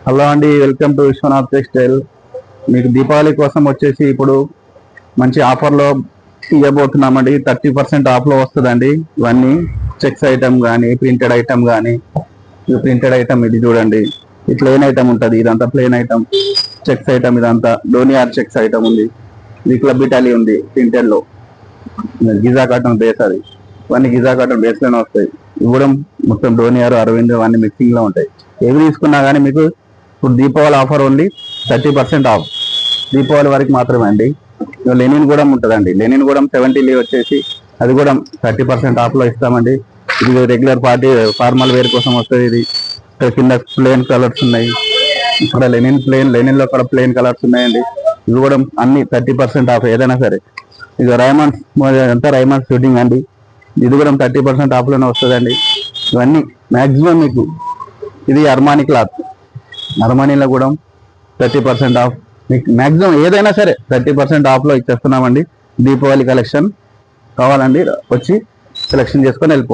Hello అండి, welcome to Vishwanath textile. మీకు దీపావళి కోసం వచ్చేసి ఇప్పుడు మంచి ఆఫర్లో ఇవ్వబోతున్నామండి. 30% ఆఫ్లో వస్తుందండి. ఇవన్నీ చెక్స్ ఐటమ్ కానీ, ప్రింటెడ్ ఐటమ్ కానీ. ఇది ప్రింటెడ్ ఐటమ్, ఇది చూడండి. ఈ ప్లెయిన్ ఐటమ్ ఉంటుంది, ఇదంతా ప్లెయిన్ ఐటమ్. చెక్స్ ఐటమ్ ఇదంతా డోనియార్ చెక్స్ ఐటమ్ ఉంది. ఇది క్లబ్ ఇటాలీ ఉంది ప్రింటెడ్ లో. గిజా కాటన్ బేస్ అది. ఇవన్నీ గిజా కాటన్ బేస్ లోనే వస్తాయి. ఇవి కూడా మొత్తం డోనియార్, అరవింద్ అన్ని మిక్సింగ్ లో ఉంటాయి. ఏవి తీసుకున్నా కానీ మీకు ఇప్పుడు Deepavali offer only 30% of. Deepavali వరకు మాత్రమే అండి. లెనిన్ కూడా ఉంటుందండి. లెనిన్ కూడా 70 లీవ్ వచ్చేసి అది కూడా 30% ఆఫ్లో ఇస్తామండి. ఇది రెగ్యులర్ పార్టీ ఫార్మల్ వేర్ కోసం వస్తుంది. ఇది కింద ప్లెయిన్ కలర్స్ ఉన్నాయి. ఇక్కడ లెనిన్లో కూడా ప్లెయిన్ కలర్స్ ఉన్నాయండి. ఇవి కూడా అన్ని 30% ఆఫ్ ఏదైనా సరే. ఇక రైమండ్స్ అంతా రైమండ్స్ షూటింగ్ అండి. ఇది కూడా 30% ఆఫ్లోనే వస్తుందండి. ఇవన్నీ మ్యాక్సిమం మీకు ఇది అర్మానీ క్లాత్. అర్మానీలో కూడా 30% ఆఫ్. మీకు మ్యాక్సిమం ఏదైనా సరే 30% ఆఫ్లో ఇచ్చేస్తున్నామండి. దీపావళి కలెక్షన్ కావాలండి, వచ్చి సెలెక్షన్ చేసుకొని వెళ్ళిపోండి.